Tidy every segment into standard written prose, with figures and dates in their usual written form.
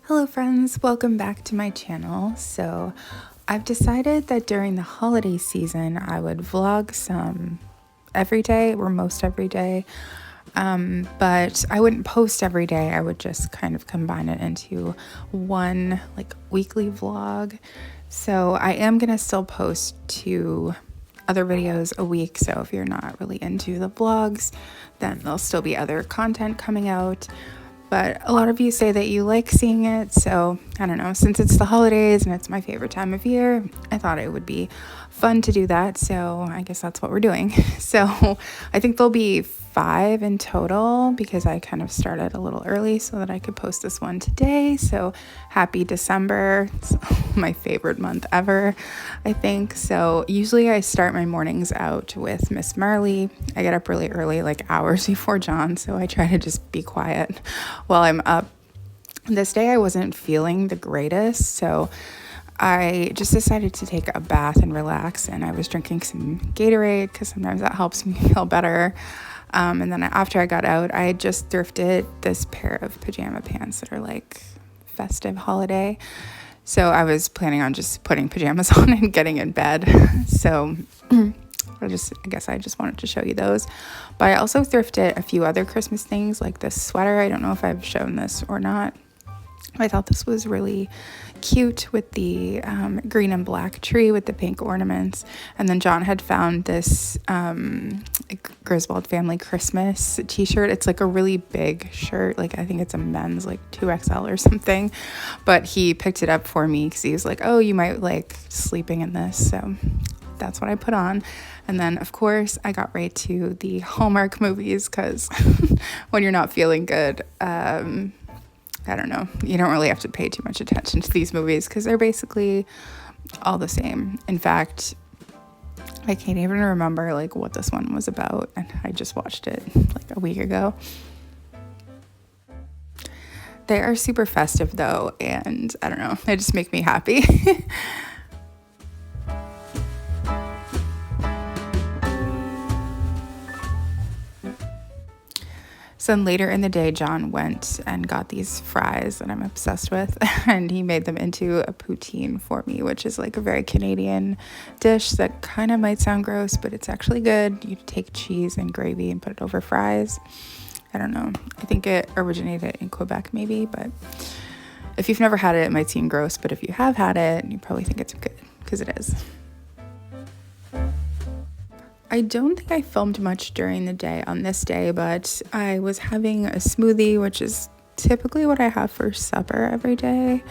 Hello friends, welcome back to my channel. So I've decided that during the holiday season I would vlog some every day or most every day, but I wouldn't post every day. I would just kind of combine it into one like weekly vlog. So I am gonna still post 2 other videos a week, so if you're not really into the vlogs, then there'll still be other content coming out. But a lot of you say that you like seeing it, so I don't know, since it's the holidays and it's my favorite time of year, I thought it would be fun to do that, so I guess that's what we're doing. So I think there'll be 5 in total because I kind of started a little early so that I could post this one today. So happy December. It's my favorite month ever, I think. So usually I start my mornings out with Miss Marley. I get up really early, like hours before John, so I try to just be quiet while I'm up. This day I wasn't feeling the greatest, so I just decided to take a bath and relax, and I was drinking some Gatorade because sometimes that helps me feel better. And then after I got out, I had just thrifted this pair of pajama pants that are like festive holiday. So I was planning on just putting pajamas on and getting in bed. So I guess I just wanted to show you those. But I also thrifted a few other Christmas things like this sweater. I don't know if I've shown this or not. I thought this was really cute with the green and black tree with the pink ornaments. And then John had found this Griswold Family Christmas t-shirt. It's like a really big shirt. Like I think it's a men's like 2XL or something. But he picked it up for me because he was like, oh, you might like sleeping in this. So that's what I put on. And then of course I got right to the Hallmark movies because when you're not feeling good, I don't know, you don't really have to pay too much attention to these movies because they're basically all the same. In fact, I can't even remember like what this one was about, and I just watched it like a week ago. They are super festive though, and I don't know, they just make me happy. So then later in the day, John went and got these fries that I'm obsessed with, and he made them into a poutine for me, which is like a very Canadian dish that kind of might sound gross, but it's actually good. You take cheese and gravy and put it over fries. I don't know. I think it originated in Quebec maybe, but if you've never had it, it might seem gross, but if you have had it, you probably think it's good because it is. I don't think I filmed much during the day on this day, but I was having a smoothie, which is typically what I have for supper every day.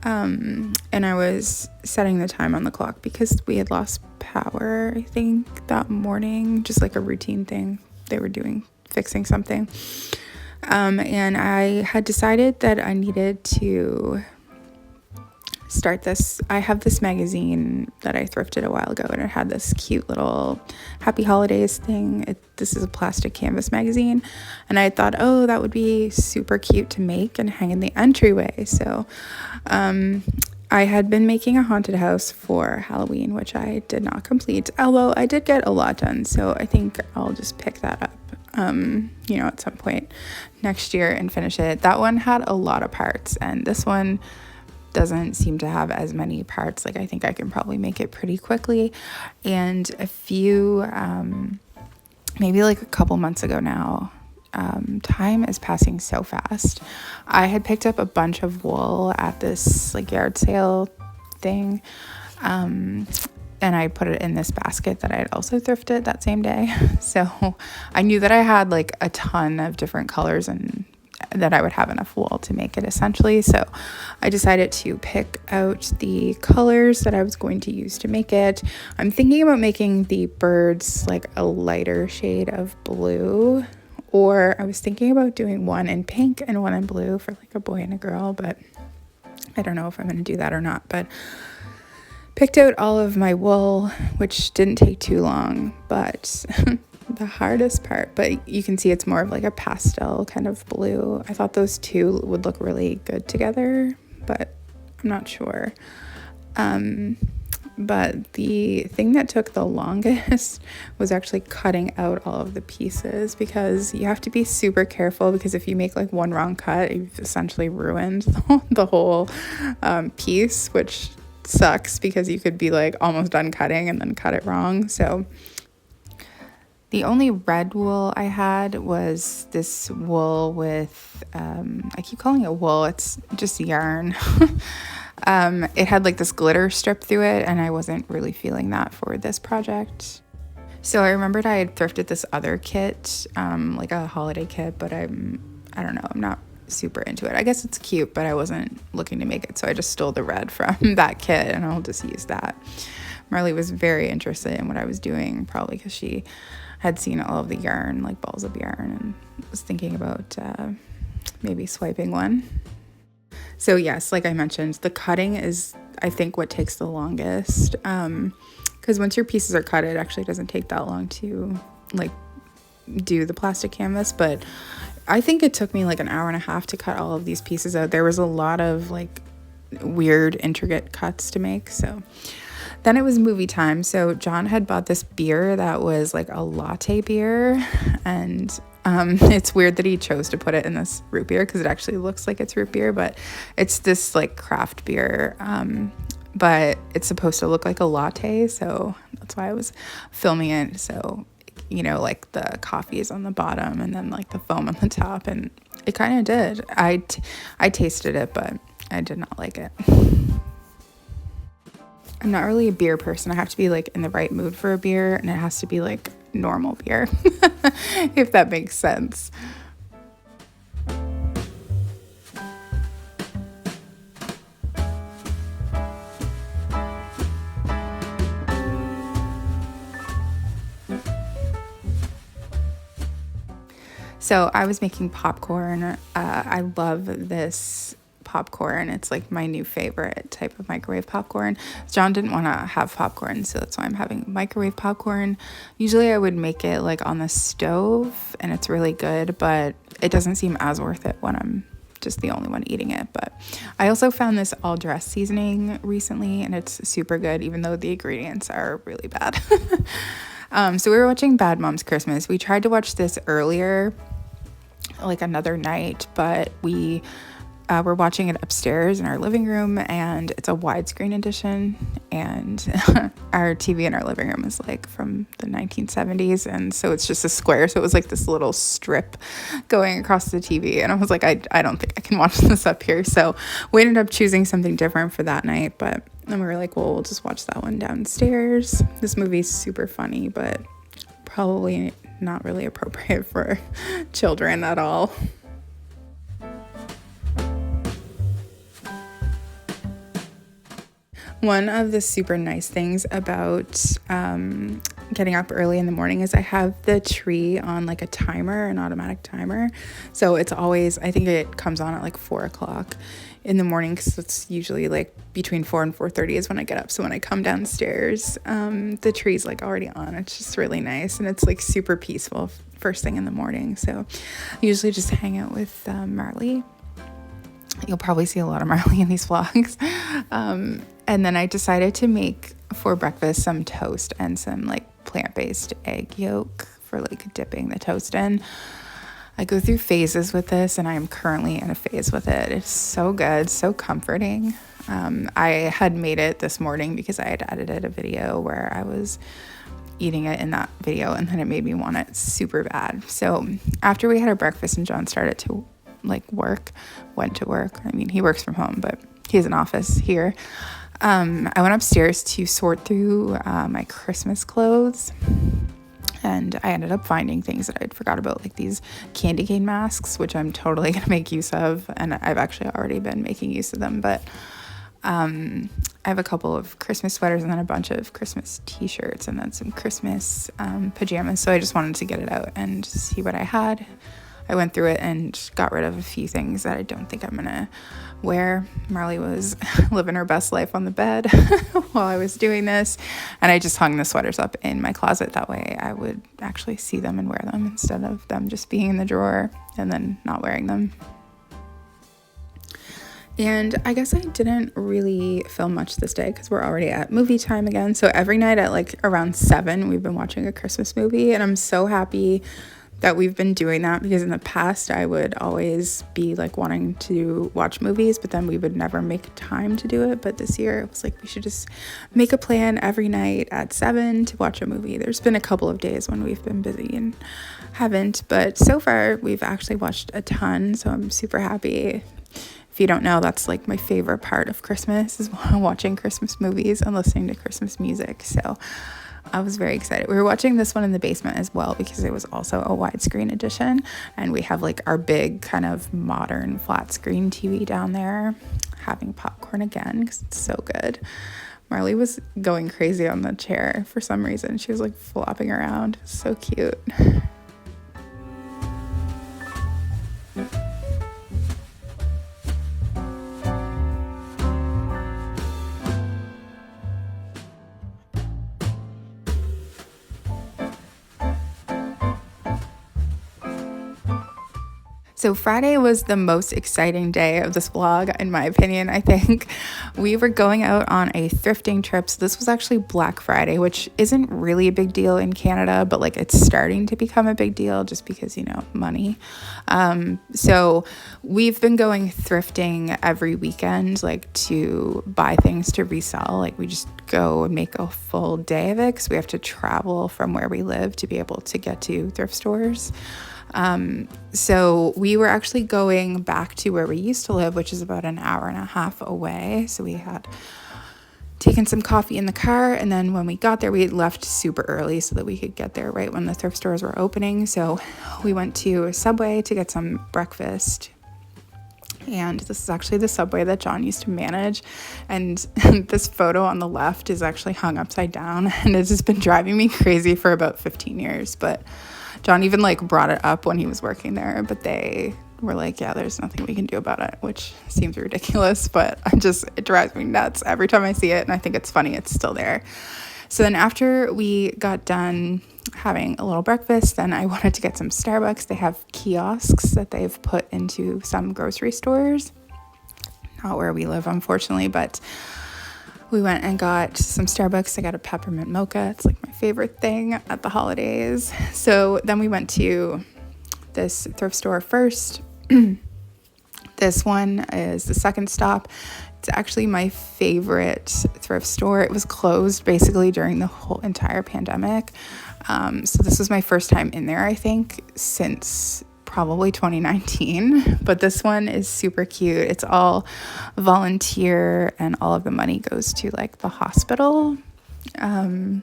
And I was setting the time on the clock because we had lost power, I think, that morning, just like a routine thing they were doing, fixing something. And I had decided that I needed to start this. I have this magazine that I thrifted a while ago, and it had this cute little happy holidays thing. This is a plastic canvas magazine, and I thought, oh, that would be super cute to make and hang in the entryway. So I had been making a haunted house for Halloween, which I did not complete, although I did get a lot done, so I think I'll just pick that up at some point next year and finish it. That one had a lot of parts, and this one doesn't seem to have as many parts. Like I think I can probably make it pretty quickly. And a few maybe like a couple months ago now, time is passing so fast. I had picked up a bunch of wool at this like yard sale thing, and I put it in this basket that I had also thrifted that same day. So I knew that I had like a ton of different colors and that I would have enough wool to make it essentially. So I decided to pick out the colors that I was going to use to make it. I'm thinking about making the birds like a lighter shade of blue, or I was thinking about doing one in pink and one in blue for like a boy and a girl, but I don't know if I'm going to do that or not. But picked out all of my wool, which didn't take too long, but the hardest part, but you can see it's more of like a pastel kind of blue. I thought those two would look really good together, but I'm not sure. But the thing that took the longest was actually cutting out all of the pieces, because you have to be super careful, because if you make like one wrong cut, you've essentially ruined the whole piece, which sucks because you could be like almost done cutting and then cut it wrong. So the only red wool I had was this wool with, I keep calling it wool, it's just yarn. It had like this glitter strip through it, and I wasn't really feeling that for this project. So I remembered I had thrifted this other kit, like a holiday kit, but I don't know, I'm not super into it. I guess it's cute, but I wasn't looking to make it, so I just stole the red from that kit, and I'll just use that. Marley was very interested in what I was doing, probably because she had seen all of the yarn, like balls of yarn, and was thinking about maybe swiping one. So yes, like I mentioned, the cutting is, I think, what takes the longest, because once your pieces are cut, it actually doesn't take that long to like do the plastic canvas. But I think it took me like an hour and a half to cut all of these pieces out. There was a lot of like weird, intricate cuts to make. So then it was movie time. So John had bought this beer that was like a latte beer, and it's weird that he chose to put it in this root beer, because it actually looks like it's root beer, but it's this like craft beer, but it's supposed to look like a latte, so that's why I was filming it. So, you know, like the coffee is on the bottom and then like the foam on the top, and it kind of did. I tasted it, but I did not like it. I'm not really a beer person. I have to be like in the right mood for a beer, and it has to be like normal beer, if that makes sense. So I was making popcorn. I love this popcorn. It's like my new favorite type of microwave popcorn. John didn't want to have popcorn, so that's why I'm having microwave popcorn. Usually I would make it like on the stove, and it's really good, but it doesn't seem as worth it when I'm just the only one eating it. But I also found this all dress seasoning recently, and it's super good, even though the ingredients are really bad. So we were watching Bad Moms Christmas. We tried to watch this earlier, like another night, but we we're watching it upstairs in our living room, and it's a widescreen edition, and our TV in our living room is like from the 1970s, and so it's just a square, so it was like this little strip going across the TV, and I was like, I don't think I can watch this up here. So we ended up choosing something different for that night, but then we were like, well, we'll just watch that one downstairs. This movie's super funny, but probably not really appropriate for children at all. One of the super nice things about getting up early in the morning is I have the tree on like a timer, an automatic timer. So it's always, I think it comes on at like 4 o'clock in the morning, because it's usually like between 4 and 4:30 is when I get up. So when I come downstairs, the tree's like already on. It's just really nice, and it's like super peaceful first thing in the morning. So I usually just hang out with Marley. You'll probably see a lot of Marley in these vlogs. And then I decided to make for breakfast some toast and some like plant-based egg yolk for like dipping the toast in. I go through phases with this, and I am currently in a phase with it. It's so good, so comforting. I had made it this morning because I had edited a video where I was eating it in that video, and then it made me want it super bad. So after we had our breakfast and John started to went to work. I mean, he works from home, but he has an office here. I went upstairs to sort through my Christmas clothes, and I ended up finding things that I'd forgot about, like these candy cane masks, which I'm totally going to make use of, and I've actually already been making use of them, but I have a couple of Christmas sweaters and then a bunch of Christmas t-shirts and then some Christmas pajamas, so I just wanted to get it out and see what I had. I went through it and got rid of a few things that I don't think I'm gonna wear. Marley was living her best life on the bed while I was doing this, and I just hung the sweaters up in my closet. That way I would actually see them and wear them instead of them just being in the drawer and then not wearing them. And I guess I didn't really film much this day because we're already at movie time again. So every night at like around 7, we've been watching a Christmas movie. And I'm so happy that we've been doing that, because in the past I would always be like wanting to watch movies, but then we would never make time to do it. But this year it was like we should just make a plan every night at 7 to watch a movie. There's been a couple of days when we've been busy and haven't, but so far we've actually watched a ton, so I'm super happy. If you don't know, that's like my favorite part of Christmas, is watching Christmas movies and listening to Christmas music. So I was very excited. We were watching this one in the basement as well because it was also a widescreen edition, and we have like our big kind of modern flat screen TV down there, having popcorn again because it's so good. Marley was going crazy on the chair for some reason. She was like flopping around. So cute. So Friday was the most exciting day of this vlog, in my opinion, I think. We were going out on a thrifting trip. So this was actually Black Friday, which isn't really a big deal in Canada, but like it's starting to become a big deal just because, you know, money. So we've been going thrifting every weekend, like to buy things to resell. Like we just go and make a full day of it because we have to travel from where we live to be able to get to thrift stores. So we were actually going back to where we used to live, which is about an hour and a half away. So we had taken some coffee in the car, and then when we got there, we had left super early so that we could get there right when the thrift stores were opening. So we went to Subway to get some breakfast. And this is actually the Subway that John used to manage. And this photo on the left is actually hung upside down, and it's just been driving me crazy for about 15 years. But John even like brought it up when he was working there, but they were like, yeah, there's nothing we can do about it, which seems ridiculous, but it drives me nuts every time I see it. And I think it's funny it's still there. So then after we got done having a little breakfast, then I wanted to get some Starbucks. They have kiosks that they've put into some grocery stores. Not where we live, unfortunately, but we went and got some Starbucks. I got a peppermint mocha. It's like my favorite thing at the holidays. So then we went to this thrift store first. This one is the second stop. It's actually my favorite thrift store. It was closed basically during the whole entire pandemic. So this was my first time in there, I think, since probably 2019, but this one is super cute. It's all volunteer, and all of the money goes to like the hospital. And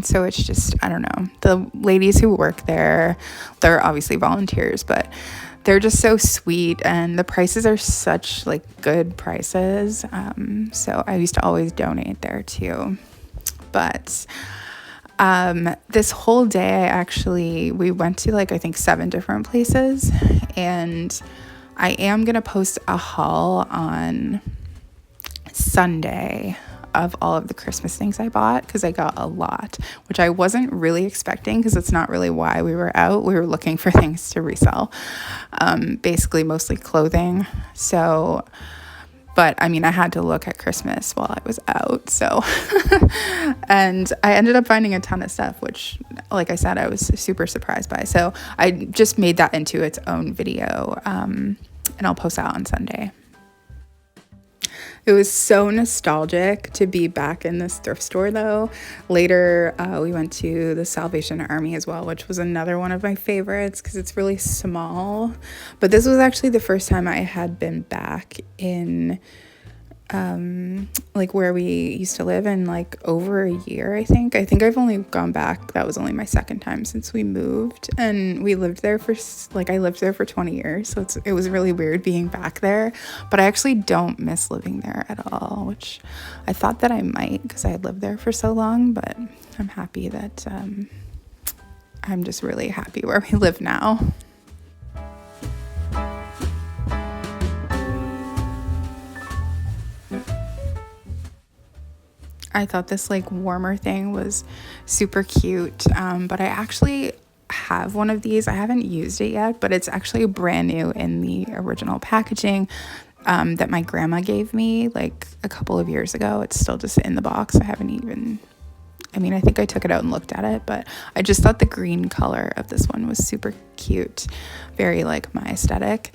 so it's just, I don't know, the ladies who work there, they're obviously volunteers, but they're just so sweet, and the prices are such like good prices. So I used to always donate there too. But this whole day, we went to like, I think 7 different places, and I am going to post a haul on Sunday of all of the Christmas things I bought, because I got a lot, which I wasn't really expecting, because it's not really why we were out. We were looking for things to resell, basically mostly clothing. So, but I mean, I had to look at Christmas while I was out. So, and I ended up finding a ton of stuff, which, like I said, I was super surprised by. So I just made that into its own video, and I'll post that on Sunday. It was so nostalgic to be back in this thrift store, though. Later, we went to the Salvation Army as well, which was another one of my favorites because it's really small. But this was actually the first time I had been back in like where we used to live in like over a year, I think. I've only gone back. That was only my second time since we moved, and we lived there for I lived there for 20 years. So it was really weird being back there, but I actually don't miss living there at all, which I thought that I might because I had lived there for so long, but I'm happy that I'm just really happy where we live now. I thought this like warmer thing was super cute, but I actually have one of these. I haven't used it yet, but it's actually brand new in the original packaging. that my grandma gave me like a couple of years ago. It's still just in the box. I haven't even, I mean, I think I took it out and looked at it, but I just thought the green color of this one was super cute, very like my aesthetic.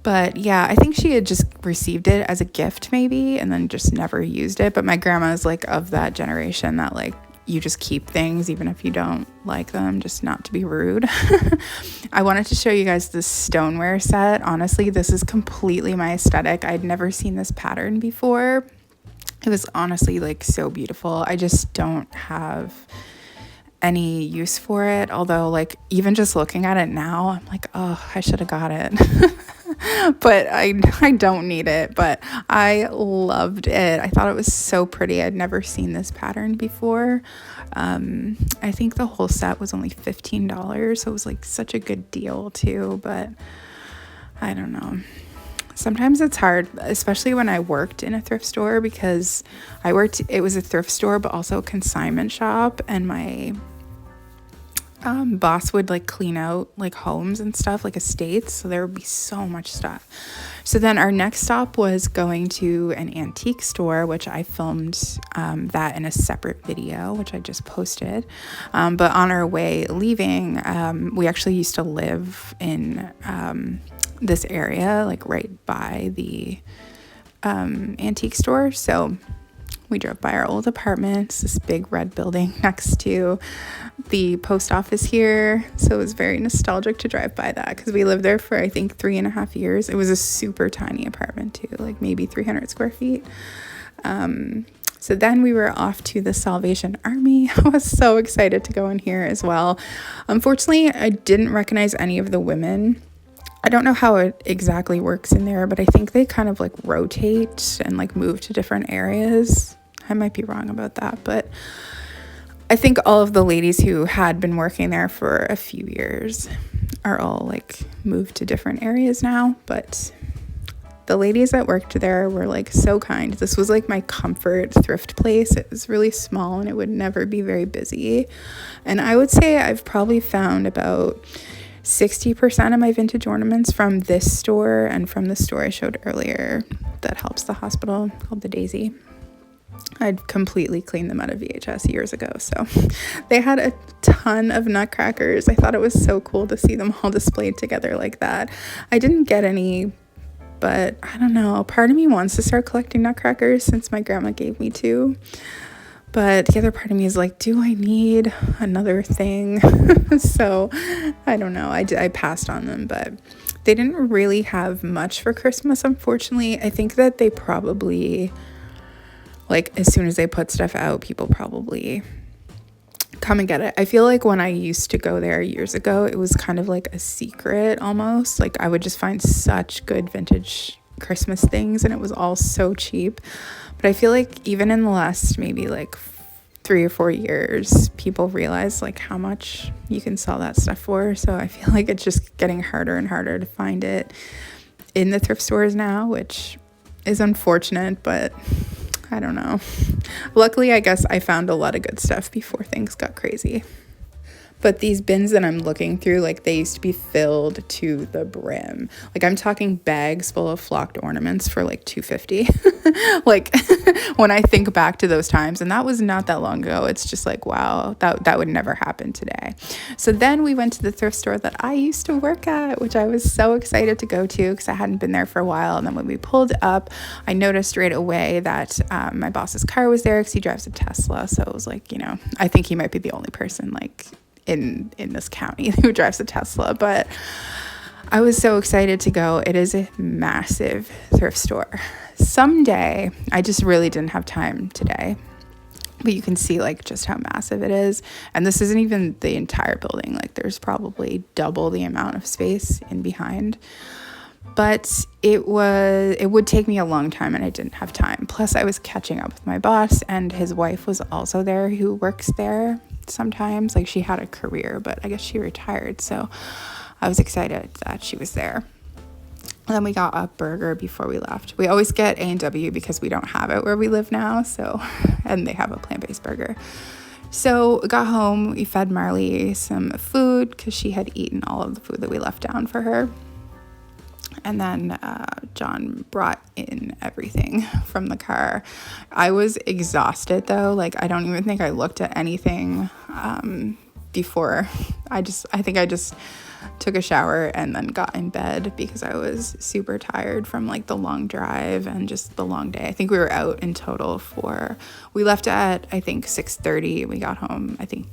But yeah, I think she had just received it as a gift maybe and then just never used it. But my grandma is like of that generation that like you just keep things even if you don't like them, just not to be rude. I wanted to show you guys this stoneware set. Honestly, this is completely my aesthetic. I'd never seen this pattern before. It was honestly like so beautiful. I just don't have any use for it. Although like even just looking at it now, I'm like, oh, I should have got it. But I don't need it, but I loved it. I thought it was so pretty. I'd never seen this pattern before. I think the whole set was only $15, so it was like such a good deal too, but I don't know. Sometimes it's hard, especially when I worked in a thrift store, because it was a thrift store, but also a consignment shop, and my boss would like clean out like homes and stuff, like estates, so there would be so much stuff. So then our next stop was going to an antique store, which I filmed that in a separate video, which I just posted. But on our way leaving, we actually used to live in this area, like right by the antique store. So we drove by our old apartments, this big red building next to the post office here. So it was very nostalgic to drive by that because we lived there for, I think, 3.5 years. It was a super tiny apartment too, like maybe 300 square feet. So then we were off to the Salvation Army. I was so excited to go in here as well. Unfortunately, I didn't recognize any of the women. I don't know how it exactly works in there, but I think they kind of like rotate and like move to different areas. I might be wrong about that, but I think all of the ladies who had been working there for a few years are all like moved to different areas now. But the ladies that worked there were like so kind. This was like my comfort thrift place. It was really small and it would never be very busy. And I would say I've probably found about 60% of my vintage ornaments from this store and from the store I showed earlier that helps the hospital, called the Daisy. I'd completely cleaned them out of VHS years ago. So they had a ton of nutcrackers. I thought it was so cool to see them all displayed together like that. I didn't get any, but I don't know. Part of me wants to start collecting nutcrackers since my grandma gave me 2. But the other part of me is like, do I need another thing? So I don't know. I passed on them, but they didn't really have much for Christmas, unfortunately. I think that they probably, like, as soon as they put stuff out, people probably come and get it. I feel like when I used to go there years ago, it was kind of like a secret almost. Like I would just find such good vintage Christmas things and it was all so cheap. But I feel like even in the last maybe like 3 or 4 years, people realize like how much you can sell that stuff for. So I feel like it's just getting harder and harder to find it in the thrift stores now, which is unfortunate, but I don't know. Luckily, I guess I found a lot of good stuff before things got crazy. But these bins that I'm looking through, like they used to be filled to the brim. Like I'm talking bags full of flocked ornaments for like $250. Like when I think back to those times, and that was not that long ago, it's just like, wow, that would never happen today. So then we went to the thrift store that I used to work at, which I was so excited to go to because I hadn't been there for a while. And then when we pulled up, I noticed right away that my boss's car was there because he drives a Tesla. So it was like, you know, I think he might be the only person like in this county who drives a Tesla, but I was so excited to go. It is a massive thrift store. Someday, I just really didn't have time today, but you can see like just how massive it is. And this isn't even the entire building. Like there's probably double the amount of space in behind. But it would take me a long time and I didn't have time. Plus I was catching up with my boss and his wife was also there who works there sometimes. Like she had a career, but I guess she retired. So I was excited that she was there. And then we got a burger before we left. We always get A&W because we don't have it where we live now. So, and they have a plant-based burger. So we got home, we fed Marley some food because she had eaten all of the food that we left down for her. And then John brought in everything from the car. I was exhausted though. Like, I don't even think I looked at anything before. I think I just took a shower and then got in bed because I was super tired from like the long drive and just the long day. I think we were out in total we left at I think 6:30. We got home, I think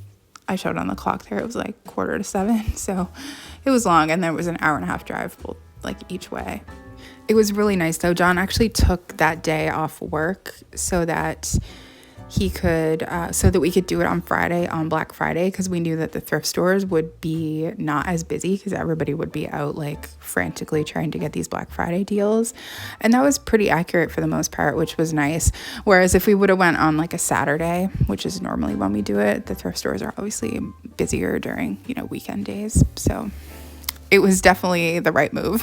I showed on the clock there, it was like 6:45. So it was long, and there was an hour and a half drive like each way. It was really nice though. John actually took that day off work so that he could so that we could do it on Friday, on Black Friday, because we knew that the thrift stores would be not as busy because everybody would be out like frantically trying to get these Black Friday deals. And that was pretty accurate for the most part, which was nice. Whereas if we would have went on like a Saturday, which is normally when we do it, the thrift stores are obviously busier during, you know, weekend days. So it was definitely the right move.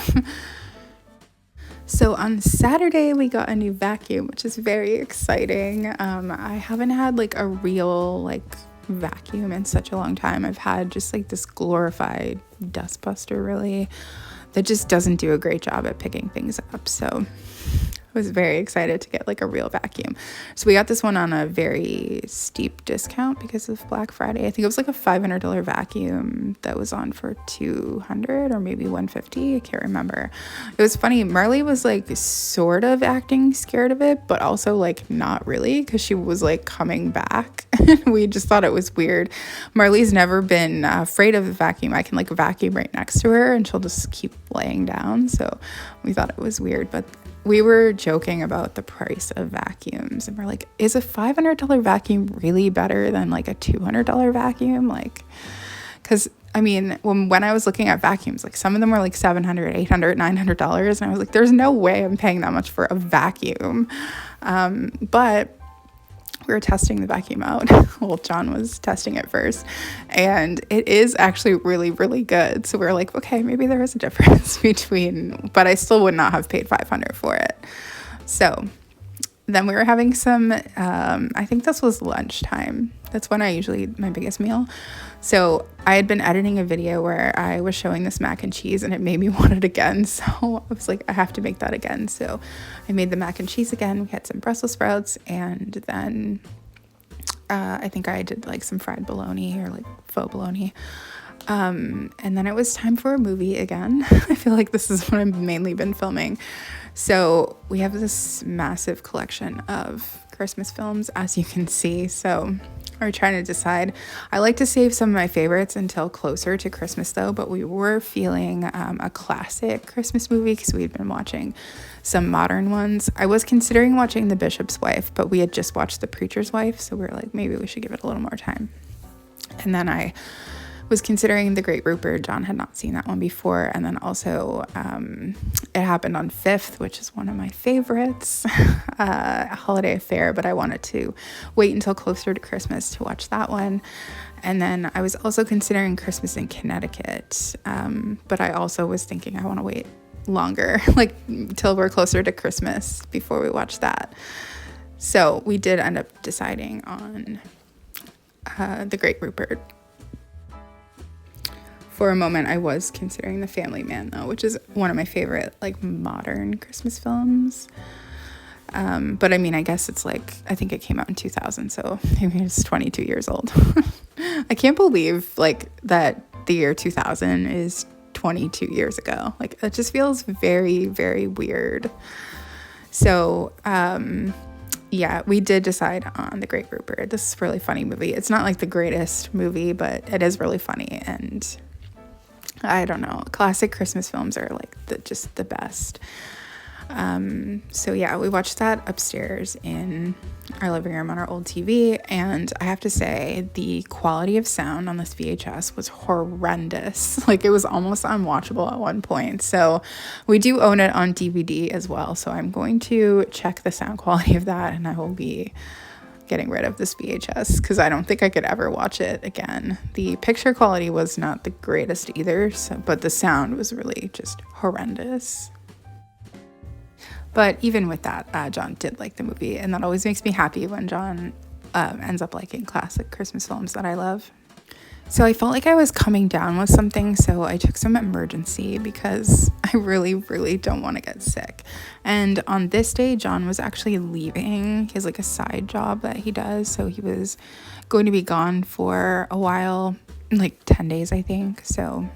So on Saturday, we got a new vacuum, which is very exciting. I haven't had like a real like vacuum in such a long time. I've had just like this glorified dustbuster really that just doesn't do a great job at picking things up. So I was very excited to get like a real vacuum. So we got this one on a very steep discount because of Black Friday. I think it was like a $500 vacuum that was on for $200 or maybe $150. I can't remember. It was funny. Marley was like sort of acting scared of it, but also like not really, because she was like coming back. We just thought it was weird. Marley's never been afraid of the vacuum. I can like vacuum right next to her and she'll just keep laying down. So we thought it was weird, but we were joking about the price of vacuums, and we're like, is a $500 vacuum really better than like a $200 vacuum? Like, because I mean, when I was looking at vacuums, like some of them were like $700, $800, $900, and I was like, there's no way I'm paying that much for a vacuum. But we were testing the vacuum out. Well, John was testing it first, and it is actually really, really good. So we were like, okay, maybe there is a difference between, but I still would not have paid $500 for it. So then we were having some, I think this was lunchtime. That's when I usually eat my biggest meal. So I had been editing a video where I was showing this mac and cheese, and it made me want it again. So I was like, I have to make that again. So I made the mac and cheese again. We had some Brussels sprouts, and then I think I did like some fried bologna or like faux bologna. And then it was time for a movie again. I feel like this is what I've mainly been filming. So we have this massive collection of Christmas films, as you can see. So we're trying to decide. I like to save some of my favorites until closer to Christmas though, but we were feeling a classic Christmas movie because we had been watching some modern ones. I was considering watching The Bishop's Wife, but we had just watched The Preacher's Wife, so we were like, maybe we should give it a little more time. And then I was considering The Great Rupert. John had not seen that one before. And then also It Happened on 5th, which is one of my favorites, a holiday affair, but I wanted to wait until closer to Christmas to watch that one. And then I was also considering Christmas in Connecticut, but I also was thinking I want to wait longer, like till we're closer to Christmas before we watch that. So we did end up deciding on The Great Rupert. For a moment, I was considering The Family Man, though, which is one of my favorite, like, modern Christmas films. But I mean, I guess it's like, I think it came out in 2000, so maybe it's 22 years old. I can't believe, like, that the year 2000 is 22 years ago. Like, it just feels very, very weird. So, yeah, we did decide on The Great Rupert. This is a really funny movie. It's not, like, the greatest movie, but it is really funny, and I don't know, classic Christmas films are like just the best. So yeah, we watched that upstairs in our living room on our old TV, and I have to say the quality of sound on this VHS was horrendous. Like, it was almost unwatchable at one point. So we do own it on DVD as well, so I'm going to check the sound quality of that, and I will be getting rid of this VHS because I don't think I could ever watch it again. The picture quality was not the greatest either, but the sound was really just horrendous. But even with that, John did like the movie, and that always makes me happy when John ends up liking classic Christmas films that I love. So I felt like I was coming down with something, so I took some emergency because I really, really don't want to get sick. And on this day, John was actually leaving. He has like a side job that he does, so he was going to be gone for a while, like 10 days, I think. So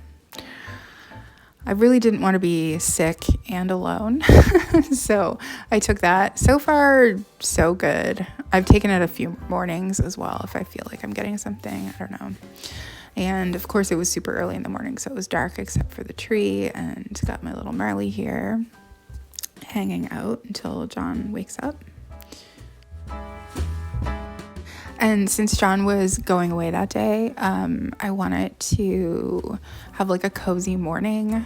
I really didn't want to be sick and alone. So I took that. So far, so good. I've taken it a few mornings as well if I feel like I'm getting something. I don't know. And of course, it was super early in the morning, so it was dark except for the tree, and got my little Marley here hanging out until John wakes up. And since John was going away that day, I wanted to have like a cozy morning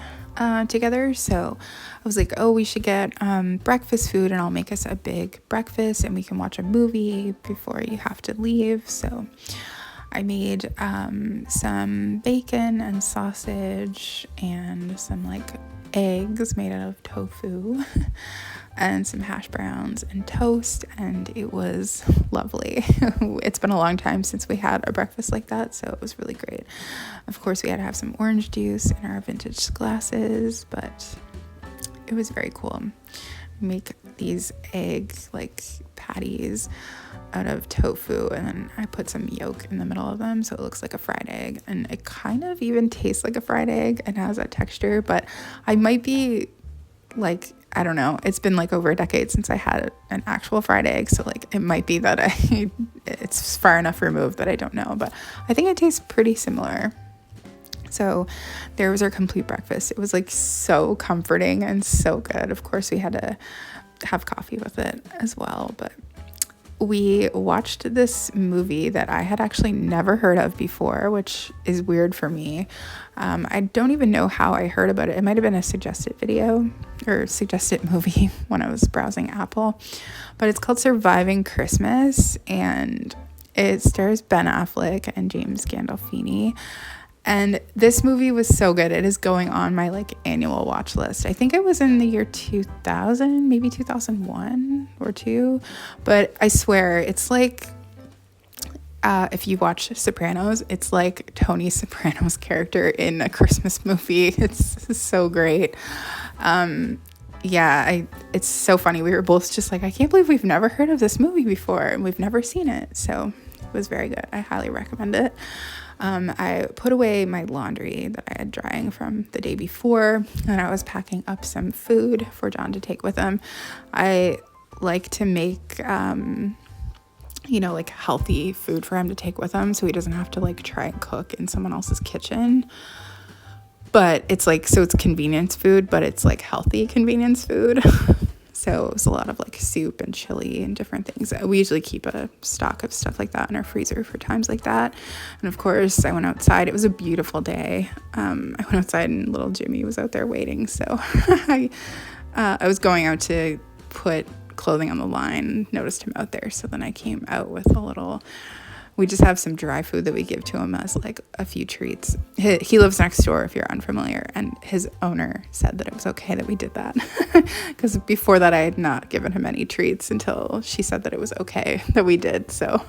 together. So I was like, oh, we should get breakfast food, and I'll make us a big breakfast and we can watch a movie before you have to leave. So I made some bacon and sausage and some like eggs made out of tofu and some hash browns and toast, and it was lovely. It's been a long time since we had a breakfast like that, so it was really great. Of course, we had to have some orange juice in our vintage glasses, but it was very cool. Make these egg like patties out of tofu, and then I put some yolk in the middle of them so it looks like a fried egg, and it kind of even tastes like a fried egg and has that texture. But I might be like, I don't know, it's been like over a decade since I had an actual fried egg, so like it might be that it's far enough removed that I don't know, but I think it tastes pretty similar. So there was our complete breakfast. It was like so comforting and so good. Of course, we had to have coffee with it as well, but we watched this movie that I had actually never heard of before, which is weird for me. I don't even know how I heard about it. It might have been a suggested video or suggested movie when I was browsing Apple, but it's called Surviving Christmas, and it stars Ben Affleck and James Gandolfini. And this movie was so good. It is going on my like annual watch list. I think it was in the year 2000, maybe 2001 or 2. But I swear, it's like, if you watch Sopranos, it's like Tony Soprano's character in a Christmas movie. It's so great. It's so funny. We were both just like, I can't believe we've never heard of this movie before and we've never seen it. So it was very good. I highly recommend it. I put away my laundry that I had drying from the day before, and I was packing up some food for John to take with him. I like to make, like healthy food for him to take with him so he doesn't have to like try and cook in someone else's kitchen. But it's like, so it's convenience food, but it's like healthy convenience food. So it was a lot of like soup and chili and different things. We usually keep a stock of stuff like that in our freezer for times like that. And of course, I went outside. It was a beautiful day. I went outside and little Jimmy was out there waiting. So I was going out to put clothing on the line, noticed him out there. So then I came out with we just have some dry food that we give to him as like a few treats. He lives next door, if you're unfamiliar, and his owner said that it was okay that we did that because before that I had not given him any treats until she said that it was okay that we did. So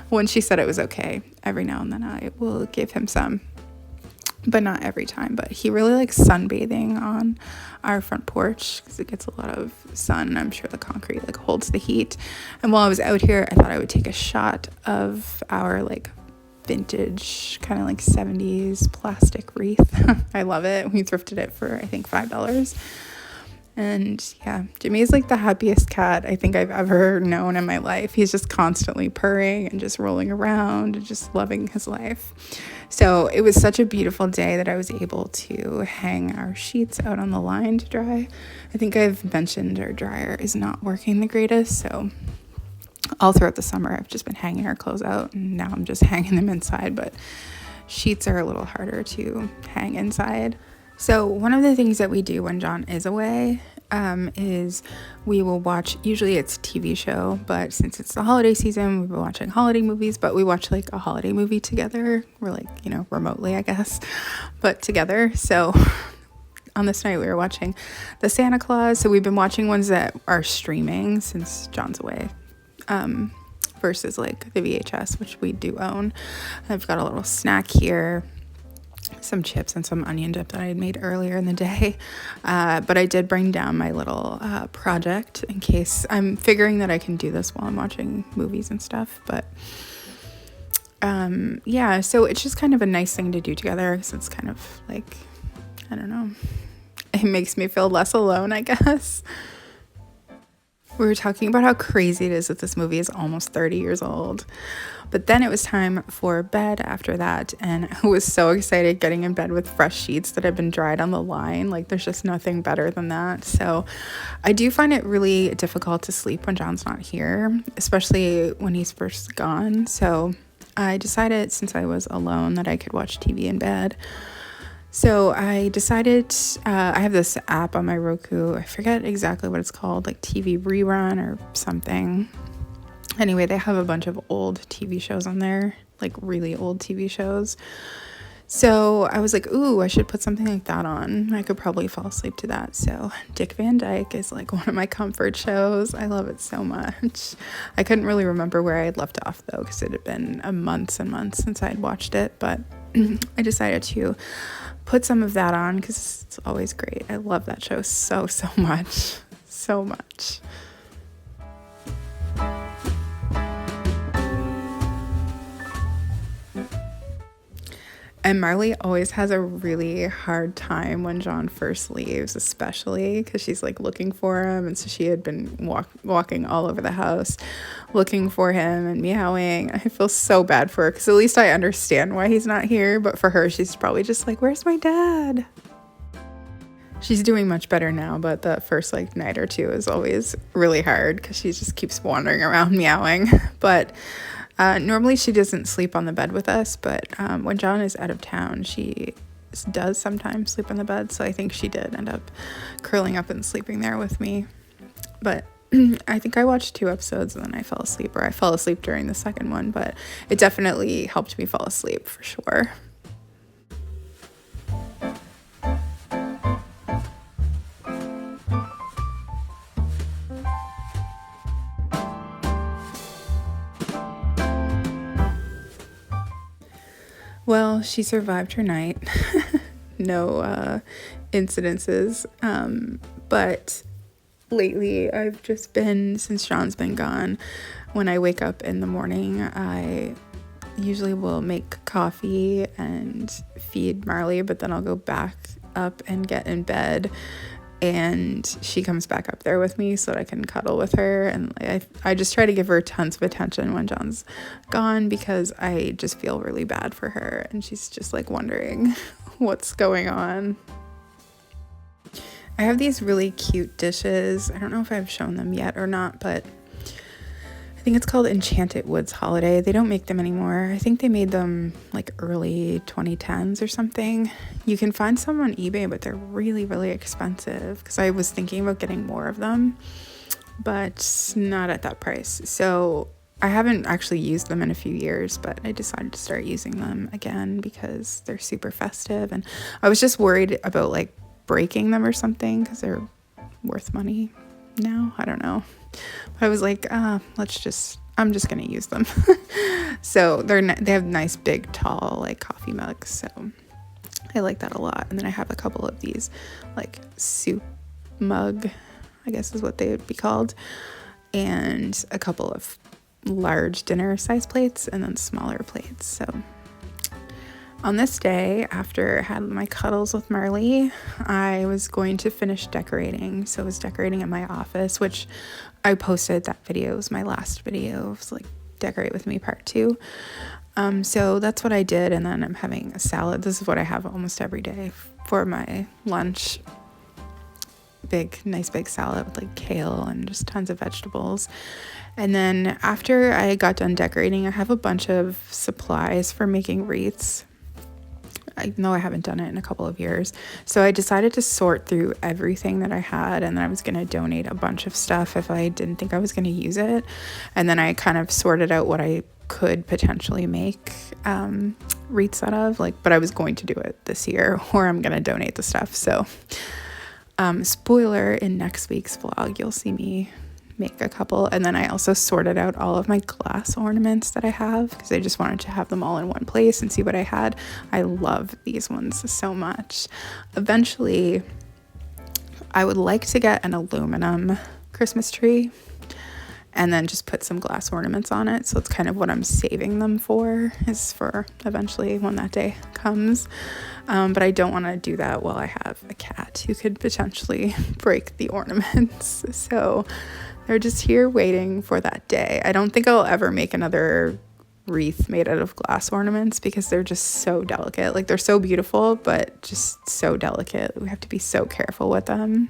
when she said it was okay, every now and then I will give him some, but not every time. But he really likes sunbathing on our front porch because it gets a lot of sun. I'm sure the concrete like holds the heat. And while I was out here, I thought I would take a shot of our like vintage kind of like 70s plastic wreath. I love it. We thrifted it for I think $5. And yeah, Jimmy is like the happiest cat I think I've ever known in my life. He's just constantly purring and just rolling around and just loving his life. So it was such a beautiful day that I was able to hang our sheets out on the line to dry. I think I've mentioned our dryer is not working the greatest, so all throughout the summer I've just been hanging our clothes out, and now I'm just hanging them inside, but sheets are a little harder to hang inside. So one of the things that we do when John is away is we will watch, usually it's a TV show, but since it's the holiday season, we've been watching holiday movies, but we watch like a holiday movie together. We're like, remotely, I guess, but together. So on this night we were watching the Santa Claus. So we've been watching ones that are streaming since John's away for versus like the VHS, which we do own. I've got a little snack here, some chips and some onion dip that I had made earlier in the day. But I did bring down my little project in case I'm figuring that I can do this while I'm watching movies and stuff. But yeah, so it's just kind of a nice thing to do together because it's kind of like, I don't know, it makes me feel less alone, I guess. We were talking about how crazy it is that this movie is almost 30 years old. But then it was time for bed after that, and I was so excited getting in bed with fresh sheets that had been dried on the line. Like, there's just nothing better than that. So I do find it really difficult to sleep when John's not here, especially when he's first gone. So I decided, since I was alone, that I could watch TV in bed. So I decided, I have this app on my Roku, I forget exactly what it's called, like TV Rerun or something. Anyway, they have a bunch of old TV shows on there, like really old TV shows. So I was like, ooh, I should put something like that on. I could probably fall asleep to that. So Dick Van Dyke is like one of my comfort shows. I love it so much. I couldn't really remember where I had left off though, because it had been months and months since I had watched it. But I decided to put some of that on because it's always great. I love that show so much. So much. And Marley always has a really hard time when John first leaves, especially because she's like looking for him. And so she had been walking all over the house looking for him and meowing. I feel so bad for her because at least I understand why he's not here. But for her, she's probably just like, where's my dad? She's doing much better now, but the first like night or two is always really hard because she just keeps wandering around meowing. But normally she doesn't sleep on the bed with us, but when John is out of town, she does sometimes sleep on the bed. So I think she did end up curling up and sleeping there with me. But I think I watched 2 episodes and then I fell asleep, or I fell asleep during the second one, but it definitely helped me fall asleep for sure. Well, she survived her night. No incidences. But lately I've just been, since John's been gone, when I wake up in the morning, I usually will make coffee and feed Marley, but then I'll go back up and get in bed. And she comes back up there with me so that I can cuddle with her. And I just try to give her tons of attention when John's gone because I just feel really bad for her. And she's just like wondering what's going on. I have these really cute dishes. I don't know if I've shown them yet or not, but I think it's called Enchanted Woods Holiday. They don't make them anymore. I think they made them like early 2010s or something. You can find some on eBay, but they're really, really expensive because I was thinking about getting more of them, but not at that price. So I haven't actually used them in a few years, but I decided to start using them again because they're super festive. And I was just worried about like breaking them or something because they're worth money now. I don't know. But I was like, I'm just gonna use them. So they have nice big tall like coffee mugs, so I like that a lot. And then I have a couple of these like soup mug, I guess is what they would be called, and a couple of large dinner size plates and then smaller plates. So on this day, after I had my cuddles with Marley, I was going to finish decorating. So I was decorating in my office, which I posted that video. It was my last video. It was like Decorate With Me Part 2. So that's what I did. And then I'm having a salad. This is what I have almost every day for my lunch. Nice big salad with like kale and just tons of vegetables. And then after I got done decorating, I have a bunch of supplies for making wreaths. I know I haven't done it in a couple of years. So I decided to sort through everything that I had, and then I was going to donate a bunch of stuff if I didn't think I was going to use it. And then I kind of sorted out what I could potentially make wreaths out of, but I was going to do it this year, or I'm going to donate the stuff. So spoiler, in next week's vlog, you'll see me make a couple. And then I also sorted out all of my glass ornaments that I have because I just wanted to have them all in one place and see what I had. I love these ones so much. Eventually, I would like to get an aluminum Christmas tree and then just put some glass ornaments on it. So it's kind of what I'm saving them for, is for eventually when that day comes. But I don't want to do that while I have a cat who could potentially break the ornaments. So they're just here waiting for that day. I don't think I'll ever make another wreath made out of glass ornaments because they're just so delicate. Like, they're so beautiful, but just so delicate. We have to be so careful with them.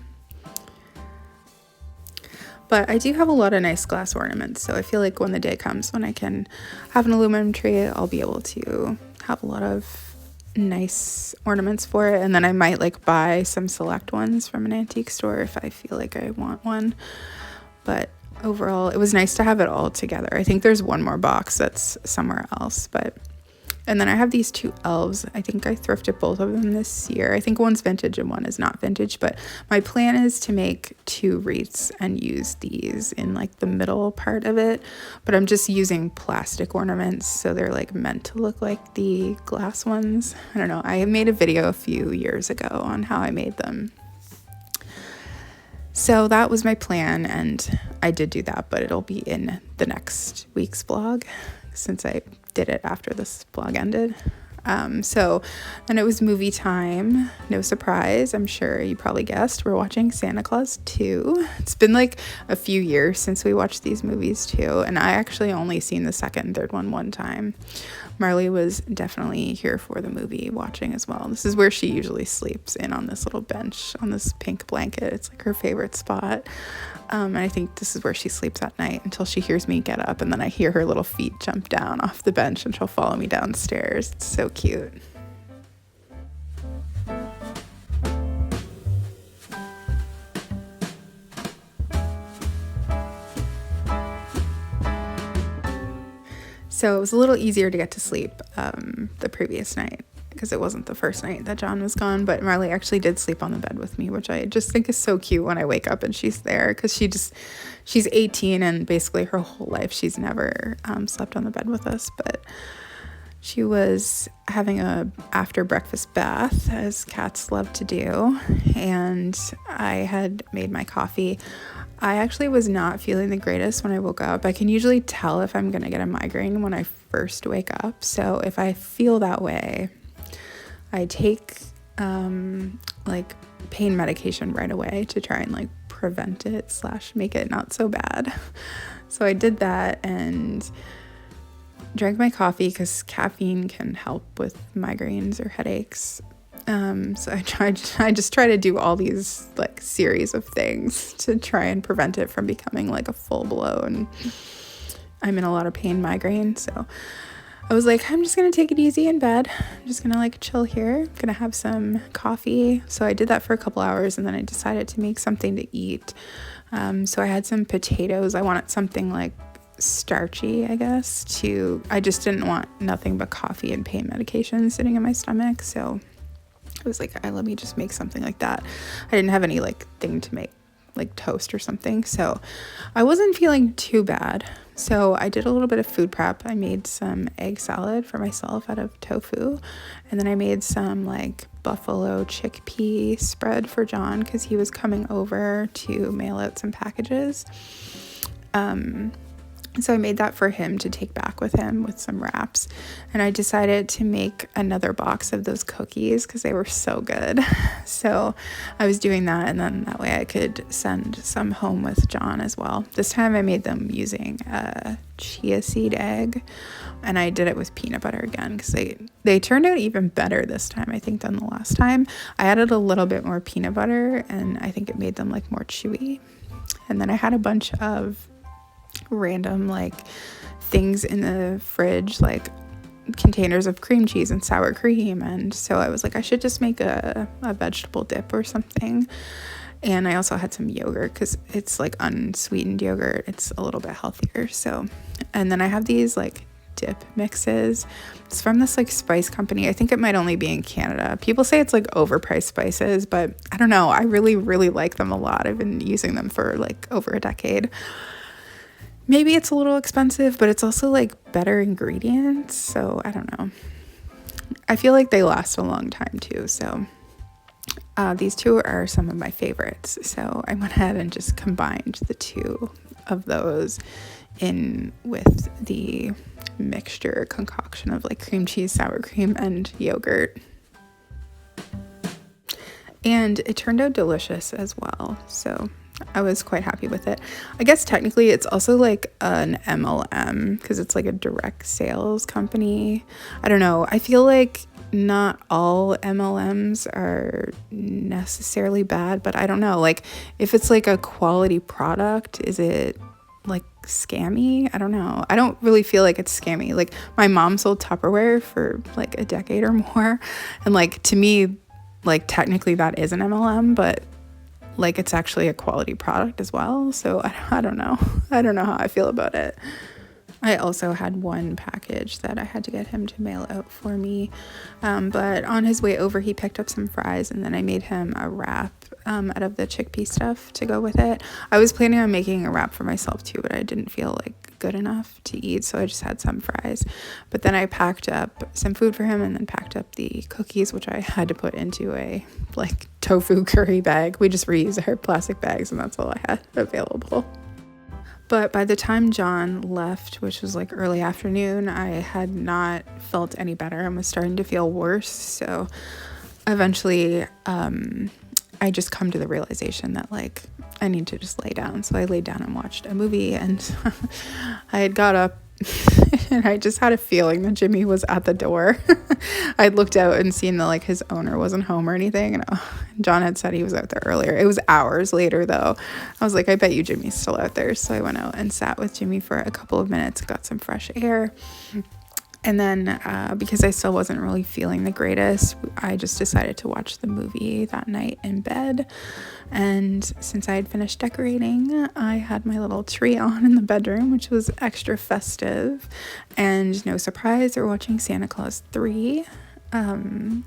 But I do have a lot of nice glass ornaments, so I feel like when the day comes when I can have an aluminum tree, I'll be able to have a lot of nice ornaments for it. And then I might like buy some select ones from an antique store if I feel like I want one. But overall, it was nice to have it all together. I think there's one more box that's somewhere else, and then I have these two elves. I think I thrifted both of them this year. I think one's vintage and one is not vintage, but my plan is to make 2 wreaths and use these in like the middle part of it. But I'm just using plastic ornaments, so they're like meant to look like the glass ones. I don't know. I made a video a few years ago on how I made them. So that was my plan, and I did do that, but it'll be in the next week's vlog since I did it after this vlog ended. So then it was movie time. No surprise, I'm sure you probably guessed, we're watching Santa Claus 2. It's been like a few years since we watched these movies too, and I actually only seen the second and third one time. Marley was definitely here for the movie watching as well. This is where she usually sleeps, in on this little bench on this pink blanket. It's like her favorite spot. And I think this is where she sleeps at night until she hears me get up, and then I hear her little feet jump down off the bench and she'll follow me downstairs. It's so cute. So it was a little easier to get to sleep the previous night because it wasn't the first night that John was gone, but Marley actually did sleep on the bed with me, which I just think is so cute when I wake up and she's there, because she's 18 and basically her whole life she's never slept on the bed with us. But she was having a after breakfast bath, as cats love to do, and I had made my coffee. I actually was not feeling the greatest when I woke up. I can usually tell if I'm gonna get a migraine when I first wake up. So if I feel that way, I take like pain medication right away to try and like prevent it / make it not so bad. So I did that and drank my coffee because caffeine can help with migraines or headaches. So I just try to do all these like series of things to try and prevent it from becoming like a full-blown I'm in a lot of pain migraine. So I was like, I'm just gonna take it easy in bed. I'm just gonna like chill here. I'm gonna have some coffee. So I did that for a couple hours, and then I decided to make something to eat. So I had some potatoes. I wanted something like starchy, I guess. I just didn't want nothing but coffee and pain medication sitting in my stomach. So I was like, let me just make something like that. I didn't have any like thing to make, like toast or something. So I wasn't feeling too bad. So I did a little bit of food prep. I made some egg salad for myself out of tofu. And then I made some like buffalo chickpea spread for John because he was coming over to mail out some packages. So I made that for him to take back with him with some wraps. And I decided to make another box of those cookies because they were so good. So I was doing that, and then that way I could send some home with John as well. This time I made them using a chia seed egg, and I did it with peanut butter again because they turned out even better this time, I think, than the last time. I added a little bit more peanut butter, and I think it made them like more chewy. And then I had a bunch of random like things in the fridge, like containers of cream cheese and sour cream, and so I was like, I should just make a vegetable dip or something. And I also had some yogurt because it's like unsweetened yogurt, it's a little bit healthier. So, and then I have these like dip mixes. It's from this like spice company. I think it might only be in Canada. People say it's like overpriced spices, but I don't know. I really, really like them a lot. I've been using them for like over a decade. Maybe it's a little expensive, but it's also like better ingredients. So I don't know. I feel like they last a long time too. So these two are some of my favorites. So I went ahead and just combined the two of those in with the mixture concoction of like cream cheese, sour cream, and yogurt. And it turned out delicious as well. So I was quite happy with it. I guess technically it's also like an MLM because it's like a direct sales company. I don't know. I feel like not all MLMs are necessarily bad, but I don't know. Like if it's like a quality product, is it like scammy? I don't know. I don't really feel like it's scammy. Like my mom sold Tupperware for like a decade or more. And like to me, like technically that is an MLM, but like it's actually a quality product as well. So I don't know. I don't know how I feel about it. I also had one package that I had to get him to mail out for me. But on his way over, he picked up some fries and then I made him a wrap out of the chickpea stuff to go with it. I was planning on making a wrap for myself too, but I didn't feel like good enough to eat, so I just had some fries. But then I packed up some food for him and then packed up the cookies, which I had to put into a like tofu curry bag. We just reuse our plastic bags and that's all I had available. But by the time John left, which was like early afternoon, I had not felt any better and was starting to feel worse. So eventually I just come to the realization that like I need to just lay down. So I laid down and watched a movie, and I had got up and I just had a feeling that Jimmy was at the door. I had looked out and seen that like his owner wasn't home or anything, and John had said he was out there earlier. It was hours later though. I was like, I bet you Jimmy's still out there. So I went out and sat with Jimmy for a couple of minutes, got some fresh air. And then because I still wasn't really feeling the greatest, I just decided to watch the movie that night in bed. And since I had finished decorating, I had my little tree on in the bedroom, which was extra festive. And no surprise, we're watching Santa Claus 3. And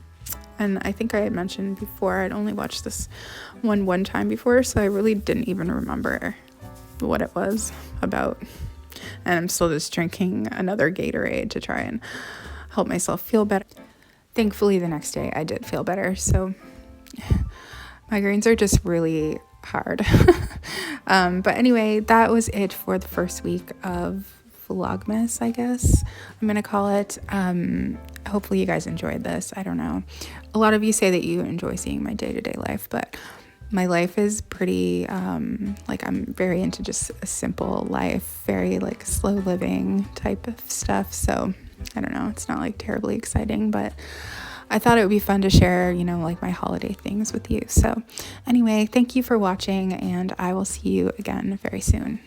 I think I had mentioned before, I'd only watched this one time before, so I really didn't even remember what it was about. And I'm still just drinking another Gatorade to try and help myself feel better. Thankfully, the next day I did feel better. So migraines are just really hard. But anyway, that was it for the first week of Vlogmas, I guess I'm gonna call it. Hopefully you guys enjoyed this. I don't know. A lot of you say that you enjoy seeing my day-to-day life, but my life is pretty, like I'm very into just a simple life, very like slow living type of stuff. So I don't know, it's not like terribly exciting, but I thought it would be fun to share, you know, like my holiday things with you. So anyway, thank you for watching, and I will see you again very soon.